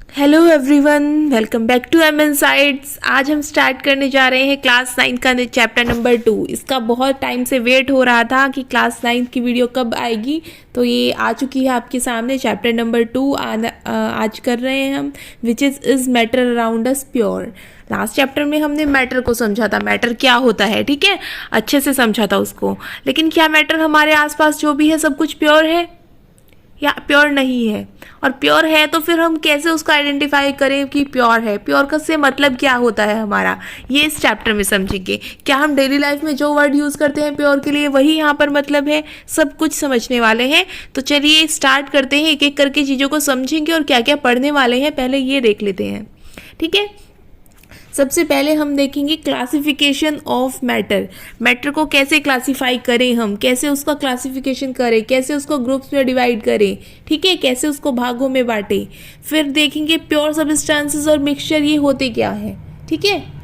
Hello everyone, welcome back to M insights. आज हम start करने जा रहे हैं क्लास 9 का चैप्टर नंबर 2। इसका बहुत टाइम से वेट हो रहा था कि क्लास 9 की वीडियो कब आएगी, तो ये आ चुकी है आपके सामने। चैप्टर नंबर 2 आज कर रहे हैं हम, which is matter around us pure. Last chapter में हमने मैटर को समझा था, मैटर क्या होता है, ठीक है, अच्छे से समझा था उसको। लेकिन क्या मैटर हमारे आसपास जो भी है सब कुछ प्योर है या प्योर नहीं है? और प्योर है तो फिर हम कैसे उसको आइडेंटिफाई करें कि प्योर है? प्योर का से मतलब क्या होता है हमारा, ये इस चैप्टर में समझेंगे। क्या हम डेली लाइफ में जो वर्ड यूज़ करते हैं प्योर के लिए वही यहाँ पर मतलब है, सब कुछ समझने वाले हैं। तो चलिए स्टार्ट करते हैं, एक एक करके चीज़ों को समझेंगे और क्या क्या पढ़ने वाले हैं पहले ये देख लेते हैं, ठीक है। सबसे पहले हम देखेंगे क्लासिफिकेशन ऑफ मैटर। मैटर को कैसे क्लासीफाई करें, हम कैसे उसका क्लासिफिकेशन करें, कैसे उसको ग्रुप्स में डिवाइड करें, ठीक है, कैसे उसको भागों में बांटें। फिर देखेंगे प्योर सब्सटेंसेस और मिक्सचर ये होते क्या है, ठीक है।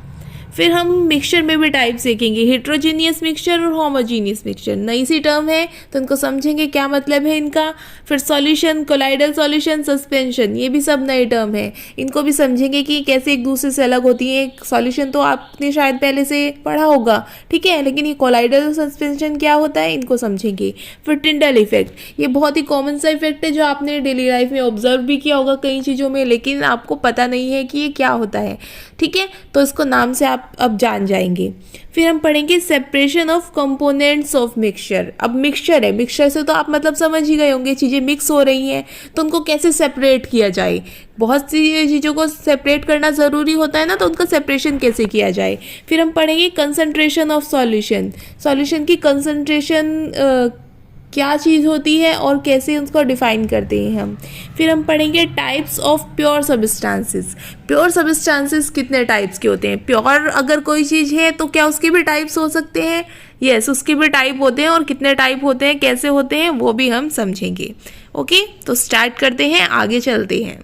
फिर हम मिक्सचर में भी टाइप्स देखेंगे, हेट्रोजीनियस मिक्सचर और होमोजीनियस मिक्सचर। नई सी टर्म है तो इनको समझेंगे क्या मतलब है इनका। फिर सॉल्यूशन, कोलाइडल सॉल्यूशन, सस्पेंशन, ये भी सब नए टर्म है, इनको भी समझेंगे कि कैसे एक दूसरे से अलग होती है। सॉल्यूशन तो आपने शायद पहले से पढ़ा होगा, ठीक है, लेकिन ये कोलाइडल सस्पेंशन क्या होता है इनको समझेंगे। फिर टिंडल इफेक्ट, ये बहुत ही कॉमन सा इफेक्ट है जो आपने डेली लाइफ में ऑब्जर्व भी किया होगा कई चीज़ों में, लेकिन आपको पता नहीं है कि ये क्या होता है, ठीक है, तो इसको नाम से आप अब जान जाएंगे। फिर हम पढ़ेंगे separation of components of mixture. अब मिक्सचर है, मिक्सचर से तो आप मतलब समझ ही गए होंगे, चीज़ें मिक्स हो रही हैं तो उनको कैसे सेपरेट किया जाए। बहुत सी चीज़ों को सेपरेट करना ज़रूरी होता है ना, तो उनका सेपरेशन कैसे किया जाए। फिर हम पढ़ेंगे कंसंट्रेशन ऑफ सॉल्यूशन। सॉल्यूशन की कंसंट्रेशन क्या चीज़ होती है और कैसे उसको डिफाइन करते हैं हम। फिर हम पढ़ेंगे types of pure substances. Pure substances कितने टाइप्स के होते हैं? प्योर अगर कोई चीज़ है तो क्या उसके भी टाइप्स हो सकते हैं? यस, उसके भी टाइप होते हैं, और कितने टाइप होते हैं, कैसे होते हैं, वो भी हम समझेंगे। ओके, तो स्टार्ट करते हैं, आगे चलते हैं।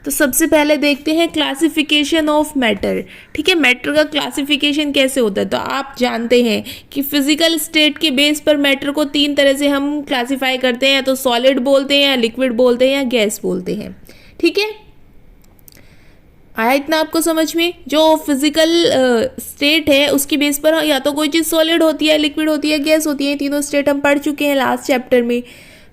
तो सबसे पहले देखते हैं क्लासिफिकेशन ऑफ मैटर, ठीक है। मैटर का क्लासिफिकेशन कैसे होता है? तो आप जानते हैं कि फिजिकल स्टेट के बेस पर मैटर को 3 तरह से हम क्लासिफाई करते हैं, तो सॉलिड बोलते हैं, या लिक्विड बोलते हैं, या गैस बोलते हैं, ठीक है। आया इतना आपको समझ में? जो फिजिकल स्टेट है उसकी बेस पर या तो कोई चीज़ सॉलिड होती है, लिक्विड होती है, गैस होती है। तीनों स्टेट हम पढ़ चुके हैं लास्ट चैप्टर में।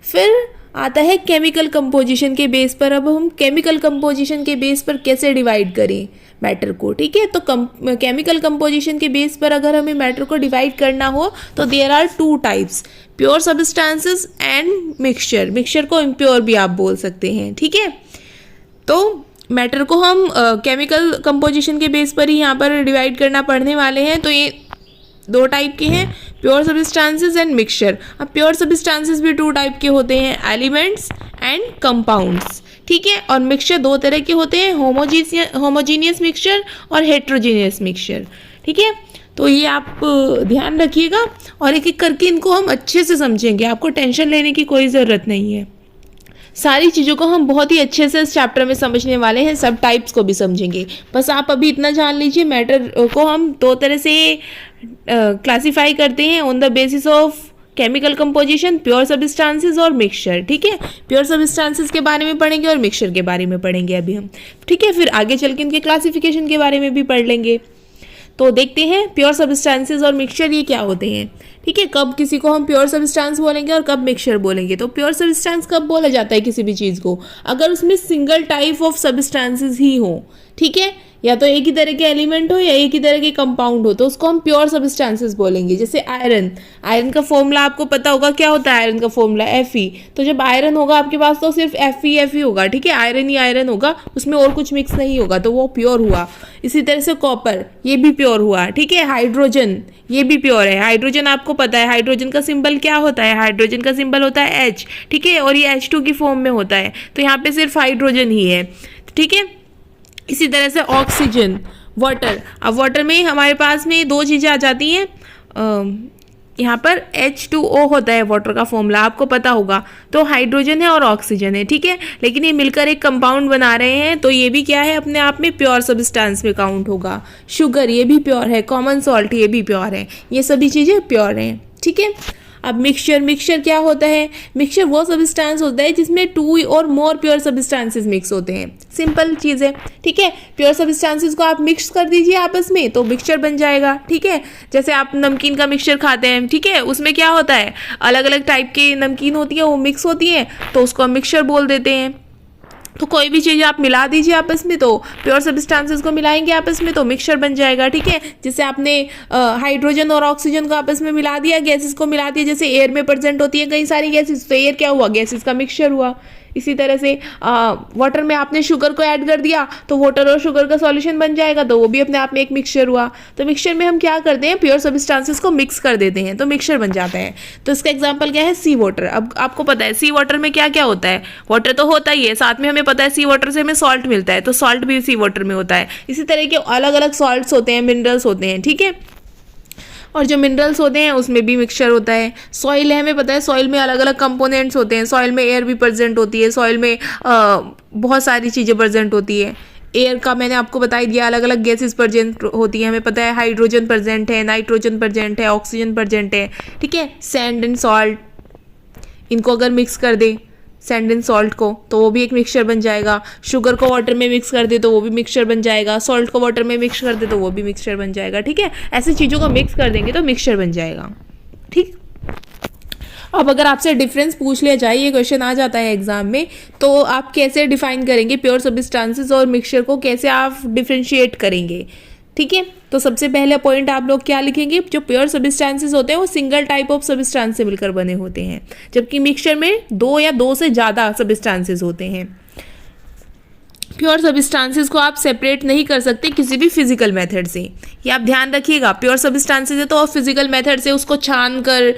फिर आता है केमिकल कंपोजिशन के बेस पर। अब हम केमिकल कंपोजिशन के बेस पर कैसे डिवाइड करें मैटर को, ठीक है। तो केमिकल कंपोजिशन के बेस पर अगर हमें मैटर को डिवाइड करना हो तो there are 2 types, pure substances and mixture. Mixture को इम्प्योर भी आप बोल सकते हैं, ठीक है। तो मैटर को हम केमिकल कंपोजिशन के बेस पर ही यहाँ पर डिवाइड करना पढ़ने वाले हैं। तो ये 2 टाइप के हैं, प्योर सब्सटेंसेस एंड मिक्सचर। अब प्योर सब्सटेंसेस भी 2 टाइप के होते हैं, एलिमेंट्स एंड कंपाउंड्स, ठीक है। और मिक्सचर 2 तरह के होते हैं, होमोजीनियस मिक्सचर और हेट्रोजीनियस मिक्सचर, ठीक है। तो ये आप ध्यान रखिएगा और एक एक करके इनको हम अच्छे से समझेंगे, आपको टेंशन लेने की कोई ज़रूरत नहीं है। सारी चीज़ों को हम बहुत ही अच्छे से इस चैप्टर में समझने वाले हैं, सब टाइप्स को भी समझेंगे। बस आप अभी इतना जान लीजिए, मैटर को हम 2 तरह से क्लासीफाई करते हैं, on the basis of chemical composition, pure substances और मिक्सचर, ठीक है। प्योर सब्सटेंसेस के बारे में पढ़ेंगे और मिक्सचर के बारे में पढ़ेंगे अभी हम, ठीक है। फिर आगे चल के इनके क्लासिफिकेशन के बारे में भी पढ़ लेंगे। तो देखते हैं प्योर सब्सटेंसेस और मिक्सचर ये क्या होते हैं, ठीक है। कब किसी को हम प्योर सब्सटेंस बोलेंगे और कब मिक्सचर बोलेंगे। तो प्योर सब्सटेंस कब बोला जाता है किसी भी चीज़ को? अगर उसमें सिंगल टाइप ऑफ सब्सटेंसेस ही हो, ठीक है, या तो एक ही तरह के एलिमेंट हो या एक ही तरह के कंपाउंड हो, तो उसको हम प्योर सब्सटेंसेस बोलेंगे। जैसे आयरन, आयरन का फॉर्मूला आपको पता होगा, क्या होता है आयरन का फॉर्मूला? Fe। तो जब आयरन होगा आपके पास तो सिर्फ Fe होगा, ठीक है, आयरन ही आयरन होगा, उसमें और कुछ मिक्स नहीं होगा, तो वो प्योर हुआ। इसी तरह से कॉपर, ये भी प्योर हुआ, ठीक है। हाइड्रोजन, ये भी प्योर है। हाइड्रोजन आपको पता है, हाइड्रोजन का सिंबल क्या होता है? हाइड्रोजन का सिंबल होता है H, ठीक है, और ये H2 की फॉर्म में होता है, तो यहाँ पे सिर्फ हाइड्रोजन ही है, ठीक है। इसी तरह से ऑक्सीजन, वाटर। अब वाटर में हमारे पास में 2 चीज़ें आ जाती हैं, यहाँ पर H2O होता है वाटर का फॉर्मूला, आपको पता होगा। तो हाइड्रोजन है और ऑक्सीजन है, ठीक है, लेकिन ये मिलकर एक कंपाउंड बना रहे हैं, तो ये भी क्या है, अपने आप में प्योर सब्सटेंस में काउंट होगा। शुगर, ये भी प्योर है। कॉमन सॉल्ट, ये भी प्योर है। ये सभी चीज़ें प्योर हैं, ठीक है। अब मिक्सचर क्या होता है? मिक्सचर वो सब्सटेंस होता है जिसमें 2 और मोर प्योर सब्सटेंसेस मिक्स होते हैं। सिंपल चीज़ है, ठीक है। प्योर सब्सटेंसेस को आप मिक्स कर दीजिए आपस में तो मिक्सचर बन जाएगा, ठीक है। जैसे आप नमकीन का मिक्सचर खाते हैं, ठीक है, उसमें क्या होता है, अलग अलग टाइप की नमकीन होती है, वो मिक्स होती है तो उसको हम मिक्सचर बोल देते हैं। तो कोई भी चीज़ आप मिला दीजिए आपस में तो प्योर सब्सटेंसेस को मिलाएंगे आपस में तो मिक्सचर बन जाएगा, ठीक है। जैसे आपने हाइड्रोजन और ऑक्सीजन को आपस में मिला दिया, गैसेस को मिला दिया, जैसे एयर में प्रेजेंट होती है कई सारी गैसेस, तो एयर क्या हुआ, गैसेस का मिक्सचर हुआ। इसी तरह से वाटर में आपने शुगर को ऐड कर दिया तो वाटर और शुगर का सॉल्यूशन बन जाएगा, तो वो भी अपने आप में एक मिक्सचर हुआ। तो मिक्सचर में हम क्या करते हैं, प्योर सब्सटेंसेस को मिक्स कर देते हैं तो मिक्सचर बन जाता है। तो इसका एग्जांपल क्या है, सी वाटर। अब आपको पता है सी वाटर में क्या क्या होता है, वाटर तो होता ही है, साथ में हमें पता है सी वाटर से हमें सॉल्ट मिलता है, तो सॉल्ट भी सी वाटर में होता है। इसी तरह के अलग अलग सॉल्ट्स होते हैं, मिनरल्स होते हैं, ठीक है। और जो मिनरल्स होते हैं उसमें भी मिक्सचर होता है। सॉइल है, हमें पता है सॉइल में अलग अलग कंपोनेंट्स होते हैं, सॉइल में एयर भी प्रेजेंट होती है, सॉइल में बहुत सारी चीज़ें प्रेजेंट होती है। एयर का मैंने आपको बता ही दिया, अलग अलग गैसेस प्रेजेंट होती है, हमें पता है हाइड्रोजन प्रेजेंट है, नाइट्रोजन प्रेजेंट है, ऑक्सीजन प्रेजेंट है, ठीक है। सैंड एंड सॉल्ट, इनको अगर मिक्स कर दें सैंड एंड सॉल्ट को तो वो भी एक मिक्सचर बन जाएगा। शुगर को वाटर में मिक्स कर दे तो वो भी मिक्सचर बन जाएगा, सॉल्ट को वाटर में मिक्स कर दे तो वो भी मिक्सचर बन जाएगा, ठीक है। ऐसी चीज़ों को मिक्स कर देंगे तो मिक्सचर बन जाएगा, ठीक। अब अगर आपसे डिफरेंस पूछ लिया जाए, ये क्वेश्चन आ जाता है एग्जाम में, तो आप कैसे डिफाइन करेंगे प्योर सब्सटेंसेस और मिक्सचर को, कैसे आप डिफ्रेंशिएट करेंगे, ठीक है। तो सबसे पहले पॉइंट आप लोग क्या लिखेंगे, जो प्योर सब्सटेंसेस होते हैं वो सिंगल टाइप ऑफ सब्सटेंस से मिलकर बने होते हैं, जबकि मिक्सचर में 2 या 2 से ज़्यादा सब्सटेंसेस होते हैं। प्योर सब्सटेंसेस को आप सेपरेट नहीं कर सकते किसी भी फिजिकल मेथड से, ये आप ध्यान रखिएगा। प्योर सब्सटेंसेस है तो आप फिजिकल मेथड से उसको छान कर,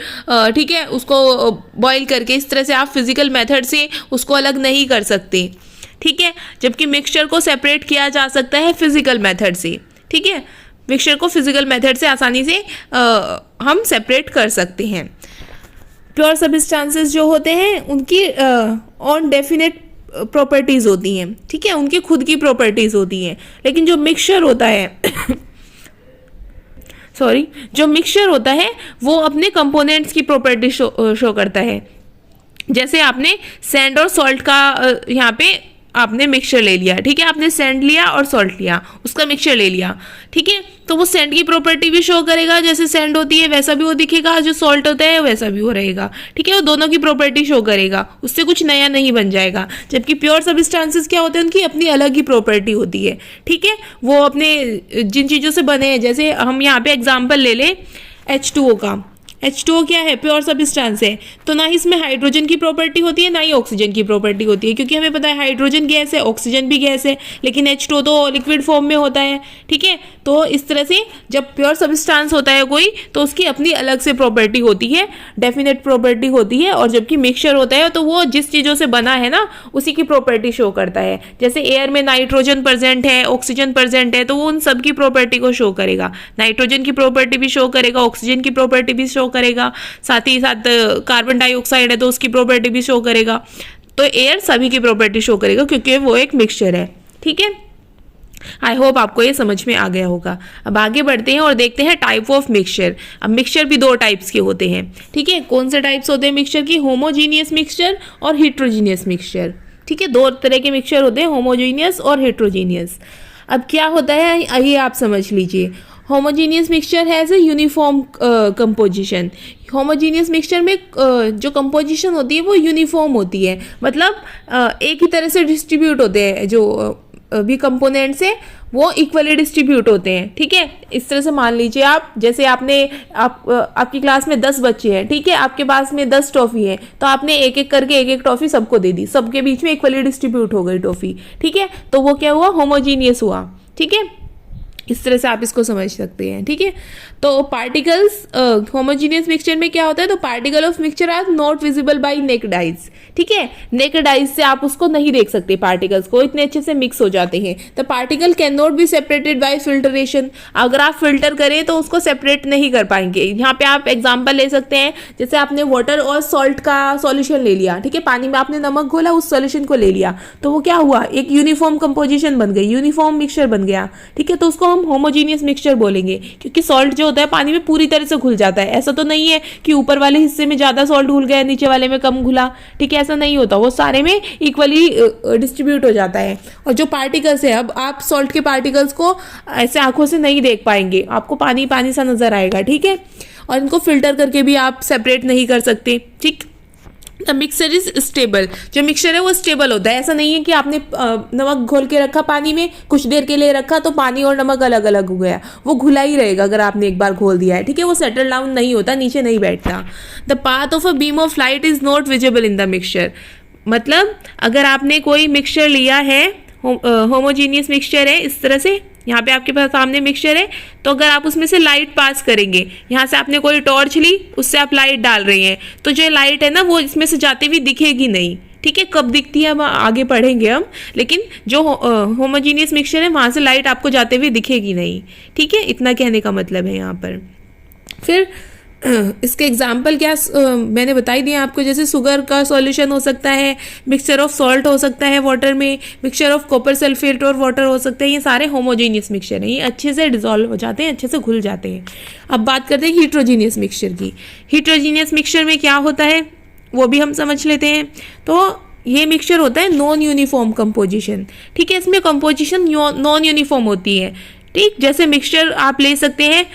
ठीक है, उसको बॉईल करके, इस तरह से आप फिजिकल मेथड से उसको अलग नहीं कर सकते, ठीक है। जबकि मिक्सचर को सेपरेट किया जा सकता है फिजिकल मेथड से, ठीक है। मिक्सचर को फिजिकल मेथड से आसानी से हम सेपरेट कर सकते हैं। प्योर सब्सटेंसेस जो होते हैं उनकी ऑन डेफिनेट प्रॉपर्टीज होती हैं, ठीक है, उनकी खुद की प्रॉपर्टीज होती हैं। लेकिन जो मिक्सचर होता है जो मिक्सचर होता है वो अपने कंपोनेंट्स की प्रॉपर्टी शो करता है। जैसे आपने सैंड और सॉल्ट का यहाँ पे आपने मिक्सचर ले लिया, ठीक है, आपने सैंड लिया और सॉल्ट लिया, उसका मिक्सचर ले लिया, ठीक है। तो वो सैंड की प्रॉपर्टी भी शो करेगा, जैसे सैंड होती है वैसा भी वो दिखेगा, जो सॉल्ट होता है वैसा भी वो रहेगा, ठीक है। वो दोनों की प्रॉपर्टी शो करेगा, उससे कुछ नया नहीं बन जाएगा। जबकि प्योर सब्सटेंसेस क्या होते हैं, उनकी अपनी अलग ही प्रॉपर्टी होती है, ठीक है। वो अपने जिन चीज़ों से बने हैं, जैसे हम यहाँ पे एग्जाम्पल ले लें H2O का। H2O क्या है, प्योर सब्सटेंस है, तो ना ही इसमें हाइड्रोजन की प्रॉपर्टी होती है ना ही ऑक्सीजन की प्रॉपर्टी होती है, क्योंकि हमें पता है हाइड्रोजन गैस है, ऑक्सीजन भी गैस है, लेकिन H2O तो लिक्विड फॉर्म में होता है, ठीक है। तो इस तरह से जब प्योर सब्सटेंस होता है कोई तो उसकी अपनी अलग से प्रॉपर्टी होती है, डेफिनेट प्रॉपर्टी होती है। और जबकि मिक्सचर होता है तो वो जिस चीज़ों से बना है ना उसी की प्रॉपर्टी शो करता है। जैसे एयर में नाइट्रोजन प्रेजेंट है, ऑक्सीजन प्रेजेंट है, तो वो उन सब की प्रॉपर्टी को शो करेगा, नाइट्रोजन की प्रॉपर्टी भी शो करेगा, ऑक्सीजन की प्रॉपर्टी भी शो करेगा, साथ ही साथ कार्बन डाइऑक्साइड है तो उसकी प्रॉपर्टी भी शो करेगा। तो एयर सभी की प्रॉपर्टी शो करेगा क्योंकि वो एक मिक्सचर है, ठीक है। आई होप आपको ये समझ में आ गया होगा। अब आगे बढ़ते हैं और देखते हैं टाइप ऑफ मिक्सचर। अब मिक्सचर भी 2 टाइप्स के होते हैं, ठीक है। कौन से टाइप्स होते हैं मिक्सचर की, होमोजीनियस मिक्सचर और हिट्रोजीनियस मिक्सचर, ठीक है। 2 तरह के मिक्सचर होते हैं, होमोजीनियस और हिट्रोजीनियस। अब क्या होता है आइए आप समझ लीजिए। Homogeneous mixture has a uniform composition. Homogeneous mixture में जो कंपोजिशन होती है वो यूनिफॉर्म होती है, मतलब एक ही तरह से डिस्ट्रीब्यूट होते हैं, जो भी कंपोनेंट्स हैं वो इक्वली डिस्ट्रीब्यूट होते हैं, ठीक है। इस तरह से मान लीजिए आप, जैसे आपकी क्लास में 10 बच्चे हैं, ठीक है, आपके पास में 10 टॉफ़ी है, तो आपने एक एक करके एक टॉफ़ी सबको दे दी, सबके बीच में इक्वली डिस्ट्रीब्यूट हो गई टॉफ़ी, ठीक है। तो वो क्या हुआ, होमोजीनियस हुआ, ठीक है। इस तरह से आप इसको समझ सकते हैं, ठीक है। तो पार्टिकल्स होमोजीनियस मिक्सचर में क्या होता है, तो particle of mixture are not visible by naked eyes, ठीक है। नेक्ड आइज से आप उसको नहीं देख सकते, पार्टिकल्स को इतने अच्छे से मिक्स हो जाते हैं। The particle can not be separated by filtration. अगर आप फिल्टर करें तो उसको सेपरेट नहीं कर पाएंगे। यहाँ पे आप एग्जाम्पल ले सकते हैं, जैसे आपने वाटर और सॉल्ट का सॉल्यूशन ले लिया, ठीक है, पानी में आपने नमक घोला, उस सॉल्यूशन को ले लिया, तो वो क्या हुआ, एक यूनिफॉर्म कंपोजिशन बन गई, यूनिफॉर्म मिक्सचर बन गया, ठीक है। तो उसको हम हम होमोजीनियस मिक्सचर बोलेंगे, क्योंकि सॉल्ट जो होता है पानी में पूरी तरह से घुल जाता है। ऐसा तो नहीं है कि ऊपर वाले हिस्से में ज़्यादा सॉल्ट घुल गया, नीचे वाले में कम घुला, ठीक है, ऐसा नहीं होता, वो सारे में इक्वली डिस्ट्रीब्यूट हो जाता है। और जो पार्टिकल्स है, अब आप सॉल्ट के पार्टिकल्स को ऐसे आंखों से नहीं देख पाएंगे, आपको पानी पानी सा नजर आएगा, ठीक है, और इनको फिल्टर करके भी आप सेपरेट नहीं कर सकते, ठीक। द मिक्सचर इज स्टेबल, जो मिक्सचर है वो स्टेबल होता है। ऐसा नहीं है कि आपने नमक घोल के रखा पानी में, कुछ देर के लिए रखा तो पानी और नमक अलग अलग हो गया, वो घुला ही रहेगा अगर आपने एक बार घोल दिया है, ठीक है, वो सेटल डाउन नहीं होता, नीचे नहीं बैठता। The path of a beam of light is not visible in the mixture, मतलब अगर आपने कोई मिक्सचर लिया है, होमोजीनियस मिक्सचर है, इस तरह से यहाँ पे आपके पास सामने मिक्सचर है, तो अगर आप उसमें से लाइट पास करेंगे, यहाँ से आपने कोई टॉर्च ली, उससे आप लाइट डाल रहे हैं, तो जो लाइट है ना वो इसमें से जाती हुई दिखेगी नहीं, ठीक है, कब दिखती है अब आगे पढ़ेंगे हम, लेकिन जो होमोजीनियस मिक्सचर है वहाँ से लाइट आपको जाते हुए दिखेगी नहीं, ठीक है, इतना कहने का मतलब है यहाँ पर। फिर इसके एग्जाम्पल क्या मैंने बता ही दिया आपको, जैसे शुगर का सॉल्यूशन हो सकता है, मिक्सचर ऑफ सॉल्ट हो सकता है वाटर में, मिक्सचर ऑफ कॉपर सल्फेट और वाटर हो सकता है, ये सारे होमोजीनियस मिक्सचर हैं, ये अच्छे से डिजोल्व हो जाते हैं, अच्छे से घुल जाते हैं। अब बात करते हैं हीट्रोजीनियस मिक्सचर की। हीट्रोजीनियस मिक्सचर में क्या होता है वो भी हम समझ लेते हैं। तो ये मिक्सचर होता है नॉन यूनिफॉर्म कंपोजिशन, ठीक है, इसमें कंपोजिशन नॉन यूनिफॉर्म होती है, ठीक। जैसे मिक्सचर आप ले सकते हैं,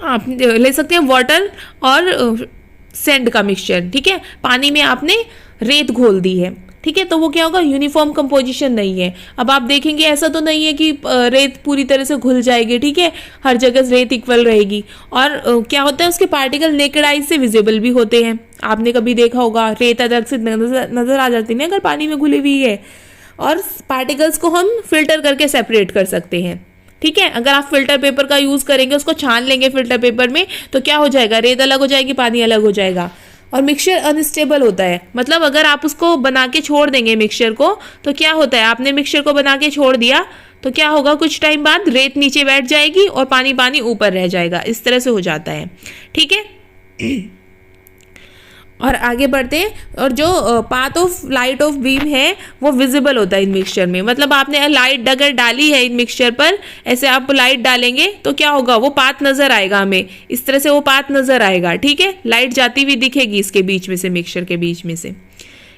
आप ले सकते हैं वाटर और सैंड का मिक्सचर, ठीक है, पानी में आपने रेत घोल दी है, ठीक है, तो वो क्या होगा, यूनिफॉर्म कंपोजिशन नहीं है। अब आप देखेंगे ऐसा तो नहीं है कि रेत पूरी तरह से घुल जाएगी, ठीक है, हर जगह रेत इक्वल रहेगी। और क्या होता है, उसके पार्टिकल नेकेड आई से विजिबल भी होते हैं, आपने कभी देखा होगा, रेत अलग से नजर आ जाती है अगर पानी में घुली हुई है, और पार्टिकल्स को हम फिल्टर करके सेपरेट कर सकते हैं, ठीक है। अगर आप फिल्टर पेपर का यूज करेंगे, उसको छान लेंगे फिल्टर पेपर में, तो क्या हो जाएगा, रेत अलग हो जाएगी, पानी अलग हो जाएगा। और मिक्सचर अनस्टेबल होता है, मतलब अगर आप उसको बना के छोड़ देंगे मिक्सचर को, तो क्या होता है, आपने मिक्सचर को बना के छोड़ दिया तो क्या होगा, कुछ टाइम बाद रेत नीचे बैठ जाएगी और पानी पानी ऊपर रह जाएगा, इस तरह से हो जाता है, ठीक है। और आगे बढ़ते हैं, और जो path of light of beam है वो विजिबल होता है इन मिक्सचर में, मतलब आपने लाइट अगर डाली है इन मिक्सचर पर, ऐसे आप लाइट डालेंगे तो क्या होगा, वो पाथ नजर आएगा हमें, इस तरह से वो पाथ नजर आएगा, ठीक है, लाइट जाती हुई दिखेगी इसके बीच में से, मिक्सचर के बीच में से,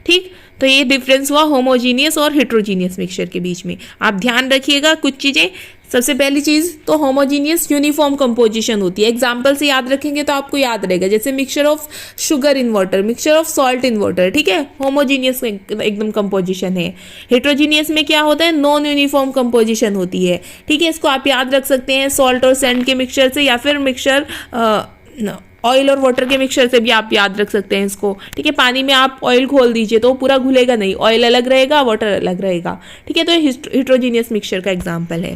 ठीक। तो ये डिफरेंस हुआ होमोजीनियस और हेट्रोजीनियस मिक्सचर के बीच में। आप ध्यान रखिएगा कुछ चीज़ें। सबसे पहली चीज़ तो होमोजीनियस यूनिफॉर्म कंपोजिशन होती है, एग्जाम्पल से याद रखेंगे तो आपको याद रहेगा, जैसे mixture of sugar in water, mixture of salt in water, ठीक है, होमोजीनियस एकदम कंपोजिशन है। हेट्रोजीनियस में क्या होता है, नॉन यूनिफॉर्म कंपोजिशन होती है, ठीक है, इसको आप याद रख सकते हैं सॉल्ट और सैंड के मिक्सचर से, या फिर मिक्सचर ऑयल और वाटर के मिक्सचर से भी आप याद रख सकते हैं इसको, ठीक है। पानी में आप ऑयल घोल दीजिए तो वो पूरा घुलेगा नहीं, ऑयल अलग रहेगा, वाटर अलग रहेगा, ठीक है, तो हेट्रोजीनियस मिक्सचर का एग्जाम्पल है।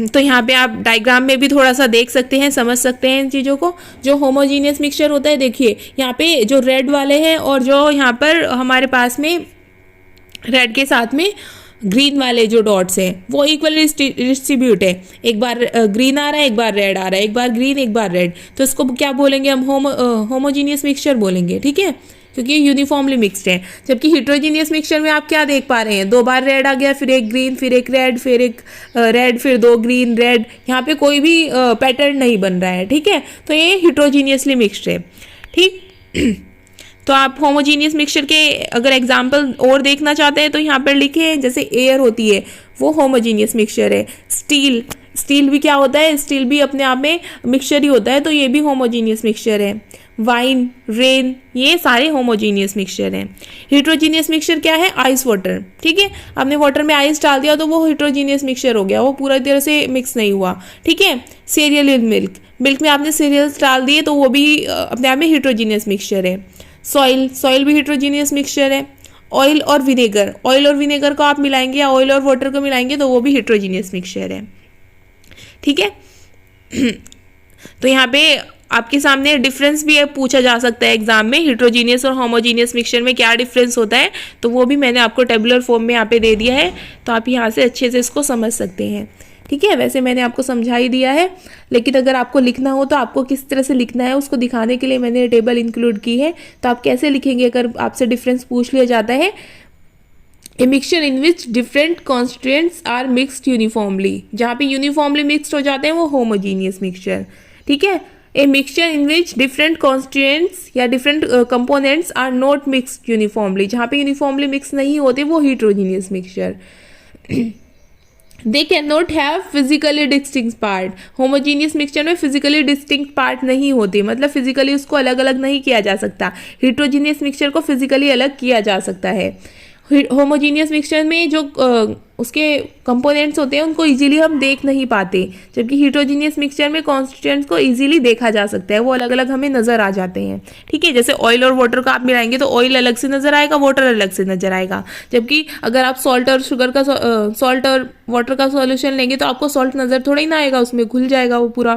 तो यहाँ पे आप डायग्राम में भी थोड़ा सा देख सकते हैं, समझ सकते हैं इन चीज़ों को। जो होमोजीनियस मिक्सचर होता है, देखिए यहाँ पे जो रेड वाले हैं और जो यहाँ पर हमारे पास में रेड के साथ में ग्रीन वाले जो डॉट्स हैं वो इक्वली डिस्ट्रीब्यूट है, एक बार ग्रीन आ रहा है, एक बार रेड आ रहा है, एक बार ग्रीन एक बार रेड, तो इसको क्या बोलेंगे हम, होमोजीनियस मिक्सचर बोलेंगे, ठीक है, क्योंकि यूनिफॉर्मली मिक्सड है। जबकि हेट्रोजीनियस मिक्सचर में आप क्या देख पा रहे हैं, 2 बार रेड आ गया, फिर एक ग्रीन, फिर एक रेड, फिर एक रेड, फिर 2 ग्रीन रेड, यहाँ पे कोई भी पैटर्न नहीं बन रहा है, ठीक है, तो ये हेट्रोजीनियसली मिक्सड है, ठीक। तो आप होमोजीनियस मिक्सचर के अगर एग्जाम्पल और देखना चाहते हैं तो यहाँ पर लिखे हैं, जैसे एयर होती है वो होमोजीनियस मिक्सचर है, स्टील भी क्या होता है, स्टील भी अपने आप में मिक्सचर ही होता है, तो ये भी होमोजीनियस मिक्सचर है। वाइन, रेन, ये सारे होमोजीनियस मिक्सचर हैं। हेट्रोजीनियस मिक्सचर क्या है, आइस वाटर, ठीक है, आपने वाटर में आइस डाल दिया तो वो हेट्रोजीनियस मिक्सचर हो गया, वो पूरा तरह से मिक्स नहीं हुआ, ठीक है। सीरियल इन मिल्क में आपने सीरियल्स डाल दिए तो वो भी अपने आप में हेट्रोजीनियस मिक्सचर है। सॉइल भी हेट्रोजीनियस मिक्सचर है। ऑयल और विनेगर को आप मिलाएंगे या ऑयल और वाटर को मिलाएंगे तो वो भी हेट्रोजीनियस मिक्सचर है, ठीक है। तो यहाँ पे आपके सामने डिफरेंस भी पूछा जा सकता है एग्जाम में, हेट्रोजीनियस और होमोजीनियस मिक्सचर में क्या डिफरेंस होता है, तो वो भी मैंने आपको टेबुलर फॉर्म में यहाँ पे दे दिया है, तो आप यहाँ से अच्छे से इसको समझ सकते हैं, ठीक है। वैसे मैंने आपको समझा ही दिया है, लेकिन अगर आपको लिखना हो तो आपको किस तरह से लिखना है उसको दिखाने के लिए मैंने टेबल इंक्लूड की है। तो आप कैसे लिखेंगे अगर आपसे डिफरेंस पूछ लिया जाता है a mixture in which different constituents are mixed uniformly, जहाँ पे यूनिफॉर्मली मिक्सड हो जाते हैं वो होमोजीनियस मिक्सचर, ठीक है। A mixture in which different constituents या different components are not mixed uniformly, जहाँ पे यूनिफॉर्मली मिक्स नहीं होते वो heterogeneous mixture. They can not have physically distinct part, homogeneous mixture में फिजिकली डिस्टिंक्ट पार्ट नहीं होते, मतलब फिजिकली उसको अलग अलग नहीं किया जा सकता। हीट्रोजीनियस मिक्सचर को फिजिकली अलग किया जा सकता है। होमोजीनियस मिक्सचर में जो उसके कंपोनेंट्स होते हैं उनको इजीली हम देख नहीं पाते, जबकि हीट्रोजीनियस मिक्सचर में कॉन्स्टिट्यूएंट्स को इजीली देखा जा सकता है, वो अलग अलग हमें नज़र आ जाते हैं, ठीक है। जैसे ऑयल और वाटर का आप मिलाएंगे तो ऑयल अलग से नज़र आएगा, वाटर अलग से नज़र आएगा, जबकि अगर आप सॉल्ट और वाटर का सॉल्यूशन लेंगे तो आपको सॉल्ट नज़र थोड़ा ही ना आएगा, उसमें घुल जाएगा वो पूरा।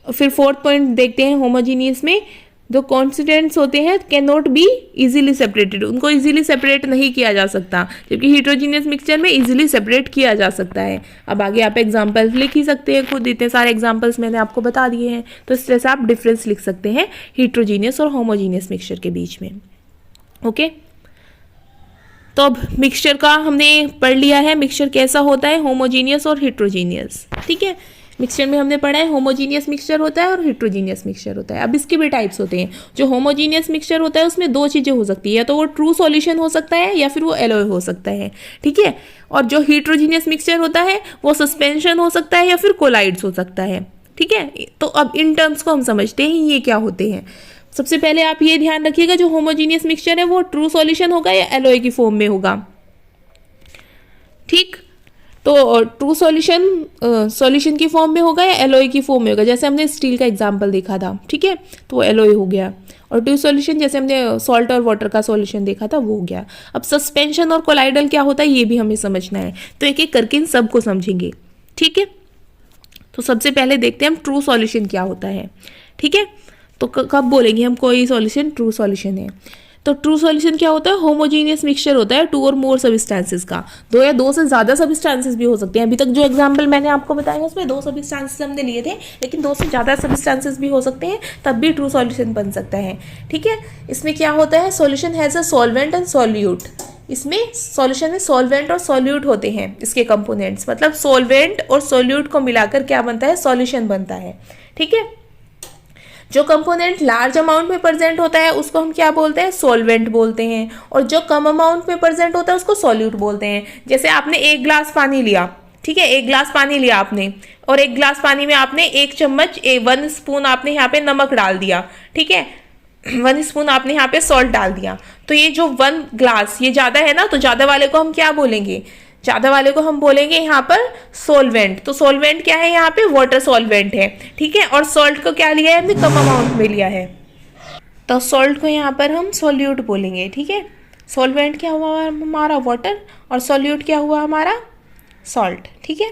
फिर फोर्थ पॉइंट देखते हैं, होमोजीनियस में जो कॉन्स्टिट्यूएंट्स होते हैं can not be easily separated, उनको इजीली सेपरेट नहीं किया जा सकता, जबकि हीट्रोजीनियस मिक्सचर में इजीली सेपरेट किया जा सकता है। अब आगे आप एग्जांपल्स लिख ही सकते हैं, खुद इतने सारे एग्जांपल्स मैंने आपको बता दिए हैं, तो इस तरह से आप डिफरेंस लिख सकते हैं हीट्रोजीनियस और होमोजीनियस मिक्सचर के बीच में। ओके, तो अब मिक्सचर का हमने पढ़ लिया है, मिक्सचर कैसा होता है, होमोजीनियस और हीट्रोजीनियस, ठीक है। मिक्सचर में हमने पढ़ा है होमोजीनियस मिक्सचर होता है और हीट्रोजीनियस मिक्सचर होता है। अब इसके भी टाइप्स होते हैं। जो होमोजीनियस मिक्सचर होता है उसमें दो चीज़ें हो सकती है, या तो वो ट्रू सॉल्यूशन हो सकता है या फिर वो एलॉय हो सकता है, ठीक है। और जो हीट्रोजीनियस मिक्सचर होता है वो सस्पेंशन हो सकता है या फिर कोलाइड्स हो सकता है, ठीक है। तो अब इन टर्म्स को हम समझते हैं ये क्या होते हैं। सबसे पहले आप ये ध्यान रखिएगा, जो होमोजीनियस मिक्सचर है वो ट्रू सॉल्यूशन होगा या एलॉय की फॉर्म में होगा, ठीक। तो ट्रू सॉल्यूशन की फॉर्म में होगा या एलॉय की फॉर्म में होगा, जैसे हमने स्टील का एग्जांपल देखा था, ठीक है, तो वो एलॉय हो गया। और ट्रू सॉल्यूशन जैसे हमने सॉल्ट और वाटर का सॉल्यूशन देखा था वो हो गया। अब सस्पेंशन और कोलाइडल क्या होता है ये भी हमें समझना है, तो एक एक करके इन सबको समझेंगे, ठीक है। तो सबसे पहले देखते हैं हम ट्रू सॉल्यूशन क्या होता है, ठीक है। तो कब बोलेंगे हम कोई सॉल्यूशन ट्रू सॉल्यूशन है, तो ट्रू सॉल्यूशन क्या होता है, होमोजीनियस मिक्सचर होता है टू और मोर सब्सटेंसेस का, दो या दो से ज़्यादा सब्सटेंसेस भी हो सकते हैं। अभी तक जो एग्जांपल मैंने आपको बताया उसमें दो सब्सटेंसेस हमने लिए थे, लेकिन दो से ज़्यादा सब्सटेंसेस भी हो सकते हैं, तब भी ट्रू सॉल्यूशन बन सकता है, ठीक है। इसमें क्या होता है, solution has a solvent and solute, इसमें सॉल्यूशन में सॉल्वेंट और सॉल्यूट होते हैं इसके कंपोनेंट्स, मतलब सॉल्वेंट और सॉल्यूट को मिलाकर क्या बनता है, सॉल्यूशन बनता है, ठीक है। जो कंपोनेंट लार्ज अमाउंट में प्रेजेंट होता है उसको हम क्या बोलते हैं, सॉल्वेंट बोलते हैं, और जो कम अमाउंट में प्रेजेंट होता है उसको सॉल्यूट बोलते हैं। जैसे आपने एक ग्लास पानी लिया, ठीक है, एक ग्लास पानी लिया आपने, और एक ग्लास पानी में आपने 1 चम्मच 1 स्पून आपने यहाँ पे नमक डाल दिया, ठीक है, 1 स्पून आपने यहाँ पे सॉल्ट डाल दिया, तो ये जो 1 ग्लास ये ज़्यादा है ना, तो ज़्यादा वाले को हम क्या बोलेंगे, ज़्यादा वाले को हम बोलेंगे यहाँ पर सॉल्वेंट। तो सॉल्वेंट क्या है, यहाँ पे वाटर सॉल्वेंट है, ठीक है। और सॉल्ट को क्या लिया है हमने, कम अमाउंट में लिया है, तो सॉल्ट को यहाँ पर हम सॉल्यूट बोलेंगे, ठीक है। सॉल्वेंट क्या हुआ हमारा, वाटर, और सॉल्यूट क्या हुआ हमारा, सॉल्ट, ठीक है।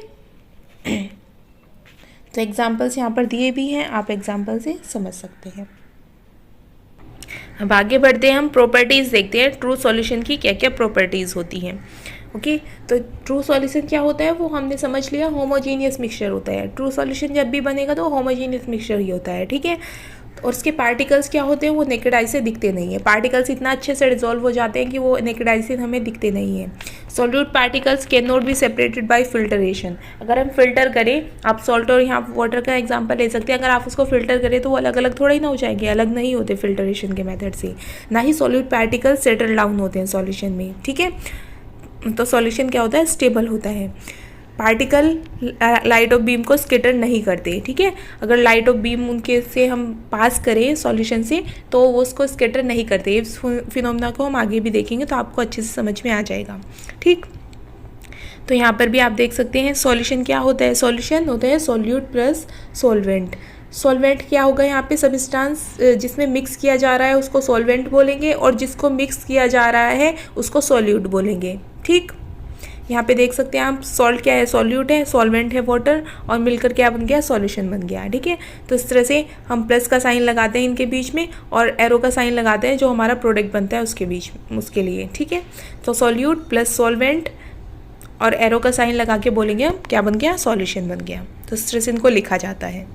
तो एग्जाम्पल्स यहाँ पर दिए भी हैं, आप एग्जाम्पल से समझ सकते हैं। अब आगे बढ़ते हैं, हम प्रॉपर्टीज़ देखते हैं ट्रू सॉल्यूशन की क्या क्या प्रॉपर्टीज़ होती हैं। ओके, तो ट्रू सॉल्यूशन क्या होता है वो हमने समझ लिया, होमोजीनियस मिक्सचर होता है। ट्रू सॉल्यूशन जब भी बनेगा तो होमोजीनियस मिक्सचर ही होता है, ठीक है। और उसके पार्टिकल्स क्या होते हैं, वो नेकेड आई से दिखते नहीं है, पार्टिकल्स इतना अच्छे से डिजोल्व हो जाते हैं कि वो नेकेड आई से हमें दिखते नहीं है। Solute particles can not be separated by filtration, अगर हम फिल्टर करें, आप सॉल्ट और यहाँ वाटर का एग्जांपल ले सकते हैं, अगर आप उसको फिल्टर करें तो वो अलग अलग थोड़ा ही ना हो जाएंगे, अलग नहीं होते फिल्टरेशन के मेथड से, ना ही सॉल्यूट पार्टिकल्स सेटल डाउन होते हैं सॉल्यूशन में, ठीक है। तो सॉल्यूशन क्या होता है, स्टेबल होता है। पार्टिकल लाइट ऑफ बीम को स्कैटर नहीं करते, ठीक है। अगर लाइट ऑफ बीम उनके से हम पास करें सॉल्यूशन से तो वो उसको स्कैटर नहीं करते। इस फिनोमेना को हम आगे भी देखेंगे तो आपको अच्छे से समझ में आ जाएगा, ठीक। तो यहाँ पर भी आप देख सकते हैं सॉल्यूशन क्या होता है, सॉल्यूशन होता है सॉल्यूट प्लस सॉल्वेंट। सॉल्वेंट क्या होगा, यहाँ पे सब्सटेंस जिसमें मिक्स किया जा रहा है उसको सॉल्वेंट बोलेंगे, और जिसको मिक्स किया जा रहा है उसको सॉल्यूट बोलेंगे, ठीक। यहाँ पे देख सकते हैं आप, सॉल्ट क्या है, सॉल्यूट है, सॉल्वेंट है वाटर, और मिलकर क्या बन गया, सॉल्यूशन बन गया, ठीक है। तो इस तरह से हम प्लस का साइन लगाते हैं इनके बीच में, और एरो का साइन लगाते हैं जो हमारा प्रोडक्ट बनता है उसके बीच में, उसके लिए, ठीक है। तो सॉल्यूट प्लस सॉल्वेंट और एरो का साइन लगा के बोलेंगे हम क्या बन गया, सॉल्यूशन बन गया। तो इस तरह से इनको लिखा जाता है।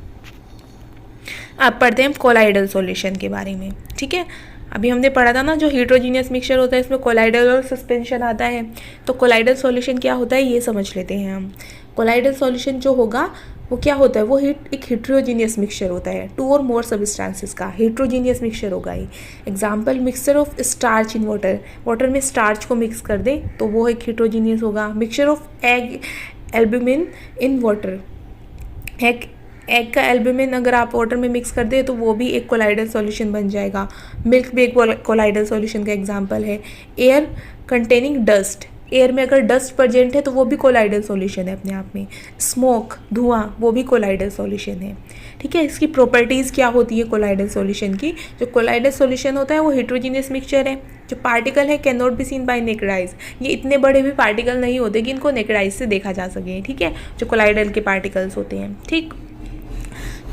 अब पढ़ते हैं हम कोलाइडल सॉल्यूशन के बारे में, ठीक है। अभी हमने पढ़ा था ना, जो हेट्रोजीनियस मिक्सचर होता है इसमें कोलाइडल और सस्पेंशन आता है। तो कोलाइडल सॉल्यूशन क्या होता है ये समझ लेते हैं हम। कोलाइडल सॉल्यूशन जो होगा वो क्या होता है, वो एक हेट्रोजीनियस मिक्सचर होता है, 2 और मोर सब्सटेंसेस का हेट्रोजीनियस मिक्सचर होगा ये। Example, mixture of starch in water, water में स्टार्च को मिक्स कर दे तो वो एक हेट्रोजीनियस होगा। Mixture of egg albumin in water, egg का एल्ब्यूमिन अगर आप वाटर में मिक्स कर दे तो वो भी एक कोलाइडल सॉल्यूशन बन जाएगा। मिल्क भी एक कोलाइडल सॉल्यूशन का एग्जांपल है। एयर कंटेनिंग डस्ट, एयर में अगर डस्ट प्रेजेंट है तो वो भी कोलाइडल सॉल्यूशन है अपने आप में। स्मोक, धुआं, वो भी कोलाइडल सॉल्यूशन है। ठीक है, इसकी प्रॉपर्टीज़ क्या होती है कोलाइडल सॉल्यूशन की। जो कोलाइडल सॉल्यूशन होता है वो हेट्रोजीनियस मिक्सचर है। जो पार्टिकल है can not be seen bye naked eyes, ये इतने बड़े भी पार्टिकल नहीं होते कि इनको नेकेड आइज से देखा जा सके। ठीक है, जो कोलाइडल के पार्टिकल्स होते हैं। ठीक,